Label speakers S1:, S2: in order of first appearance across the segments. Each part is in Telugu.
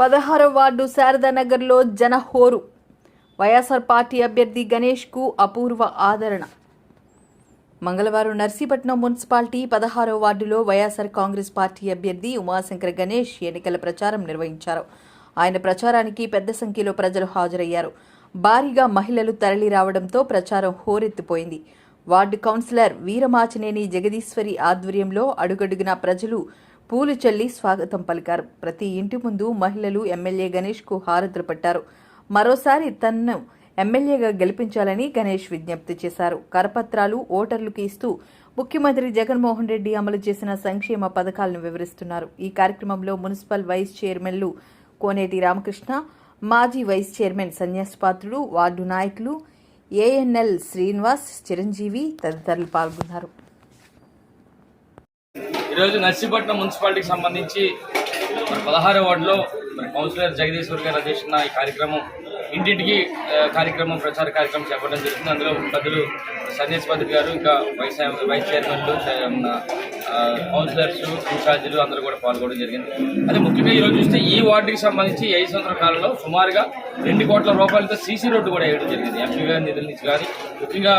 S1: 16వ వార్డు శారదానగర్లో జనహోరు. వైఎస్ఆర్ పార్టీ అభ్యర్థి గణేష్కు అపూర్వ ఆదరణ. మంగళవారం నర్సీపట్నం మున్సిపాలిటీ 16వ వార్డులో వైఎస్ఆర్ కాంగ్రెస్ పార్టీ అభ్యర్థి ఉమాశంకర్ గణేష్ ఎన్నికల ప్రచారం నిర్వహించారు. ఆయన ప్రచారానికి పెద్ద సంఖ్యలో ప్రజలు హాజరయ్యారు. భారీగా మహిళలు తరలి రావడంతో ప్రచారం హోరెత్తిపోయింది. వార్డు కౌన్సిలర్ వీరమాచినేని జగదీశ్వరి ఆధ్వర్యంలో అడుగడుగునా ప్రజలు పూలు చల్లి స్వాగతం పలికారు. ప్రతి ఇంటి ముందు మహిళలు ఎమ్మెల్యే గణేష్కు హారతులు పట్టారు. మరోసారి తనను ఎమ్మెల్యేగా గెలిపించాలని గణేష్ విజ్ఞప్తి చేశారు. కరపత్రాలు ఓటర్లకు ఇస్తూ ముఖ్యమంత్రి జగన్మోహన్ రెడ్డి అమలు చేసిన సంక్షేమ పథకాలను వివరిస్తున్నారు. ఈ కార్యక్రమంలో మున్సిపల్ వైస్ చైర్మన్లు కోనేటి రామకృష్ణ, మాజీ వైస్ చైర్మన్ సన్యాసపాత్రుడు, వార్డు నాయకులు ఏఎన్ఎల్ శ్రీనివాస్, చిరంజీవి తదితరులు పాల్గొన్నారు.
S2: ఈరోజు నర్సీపట్నం మున్సిపాలిటీకి సంబంధించి 16వ వార్డులో కౌన్సిలర్ జగదీశ్వర్ గారు అధ్యక్షతన ఈ కార్యక్రమం ఇంటింటికి ప్రచార కార్యక్రమం చేపట్టడం జరుగుతుంది. అందులో పెద్దలు సన్యాసపాత్రుడు గారు, ఇంకా వైస్ చైర్మన్లు, కౌన్సిలర్స్, ఇన్ఛార్జీలు అందరూ కూడా పాల్గొనడం జరిగింది. అదే ముఖ్యంగా ఈరోజు చూస్తే ఈ వార్డుకి సంబంధించి 5 సంవత్సరాల కాలంలో సుమారుగా 2 కోట్ల రూపాయలతో సీసీ రోడ్డు కూడా వేయడం జరిగింది. ఎంపీ గారి నిధుల నుంచి కానీ ముఖ్యంగా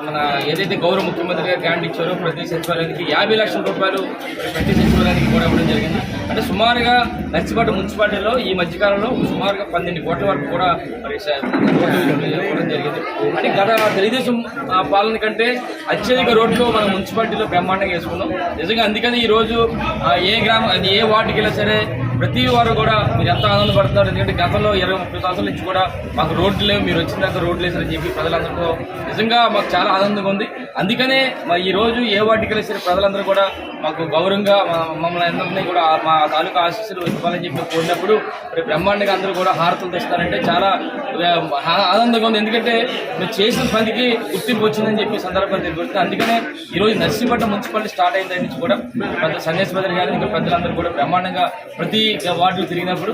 S2: మన ఏదైతే గౌరవ ముఖ్యమంత్రి గారు గ్రాంట్ ఇచ్చారో ప్రతి సచివాలయానికి 50 లక్షల రూపాయలు ప్రతి సచివాలయానికి కూడా ఇవ్వడం జరిగింది. అంటే సుమారుగా నర్సీపట్నం మున్సిపాలిటీలో ఈ మధ్యకాలంలో సుమారుగా 12 కోట్ల వరకు కూడా మరి ఇవ్వడం జరిగింది. అంటే గత తెలుగుదేశం పాలన కంటే అత్యధిక రోడ్లు మన మున్సిపాలిటీలో బ్రహ్మాండంగా వేసుకున్నాం. నిజంగా అందుకని ఈరోజు ఏ వార్డుకి వెళ్ళినా సరే ప్రతి వారు కూడా మీరు ఎంత ఆనందపడుతున్నారు. ఎందుకంటే గతంలో 20-30 సంవత్సరాల నుంచి కూడా మాకు రోడ్లు లేవు, మీరు వచ్చిన దాకా రోడ్లు వేసారని చెప్పి ప్రజలందరితో నిజంగా మాకు చాలా ఆనందంగా ఉంది. అందుకనే మరి ఈ రోజు ఏ వార్డుకి వెళ్ళినా సరే ప్రజలందరూ కూడా మాకు గౌరవంగా మమ్మల్ని అందరినీ కూడా మా తాలూకా ఆశీస్సులు ఇవ్వాలని చెప్పి కోరినప్పుడు మరి బ్రహ్మాండంగా అందరూ కూడా హారతులు తెస్తారంటే చాలా ఆనందంగా ఉంది. ఎందుకంటే మీరు చేసిన పనికి గుర్తింపు వచ్చిందని చెప్పి సందర్భం తెలియజేస్తుంది. అందుకనే ఈరోజు నర్సీపట్నం మున్సిపాలిటీ స్టార్ట్ అయిన దగ్గర నుంచి కూడా పెద్ద సన్యాసపాత్రుడు గారు, ఇంకా పెద్దలందరూ కూడా బ్రహ్మాండంగా ప్రతి వార్డులు తిరిగినప్పుడు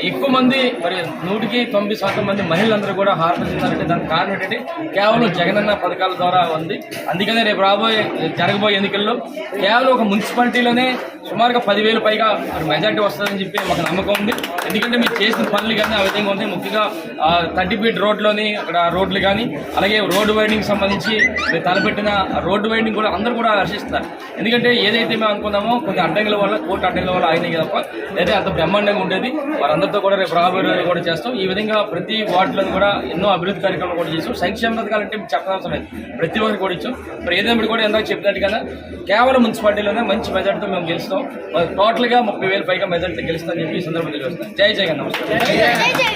S2: ఎక్కువ మంది మరి 100% మంది మహిళలందరూ కూడా హారతులు చెందారంటే దానికి కారణం ఏంటంటే కేవలం జగనన్న పథకాల ద్వారా ఉంది. అందుకనే రేపు జరగబోయే ఎన్నికల్లో కేవలం ఒక మున్సిపాలిటీలోనే సుమారుగా 10,000 పైగా మెజార్టీ వస్తుందని చెప్పి మాకు నమ్మకం ఉంది. ఎందుకంటే మీరు చేసిన పనులు కానీ ఆ విధంగా ఉంది. ముఖ్యంగా 30 ఫీట్ రోడ్లోని అక్కడ రోడ్లు కానీ, అలాగే రోడ్డు వైడింగ్ సంబంధించి మీరు తలపెట్టిన రోడ్డు వైడింగ్ కూడా అందరూ కూడా హర్షిస్తారు. ఎందుకంటే ఏదైతే మేము అనుకున్నామో కొన్ని అడ్డంకుల వల్ల, కోర్టు అడ్డంకుల వల్ల అయినాయి తప్ప లేదా అంత బ్రహ్మాండంగా ఉండేది. వారందరితో కూడా రేపు రాబోయే కూడా చేస్తాం. ఈ విధంగా ప్రతి వార్డులను కూడా ఎన్నో అభివృద్ధి కార్యక్రమాలు కూడా చేస్తాం. సంక్షేమ పథకాలంటే చెప్పనవసరం లేదు, ప్రతి ఒక్కరికి కూడా ఇచ్చాం. ఇప్పుడు ఏదైనా కూడా ఎందాక చెప్పినట్టుగా కేవలం మున్సిపాలిటీలోనే మంచి మెజార్టీతో మేము గెలుస్తాం. టోటల్గా 30,000 పైగా మెజార్టీ గెలుస్తామని చెప్పి ఈ సందర్భంగా తెలియజేస్తాం. జై జగన్. నమస్కారం.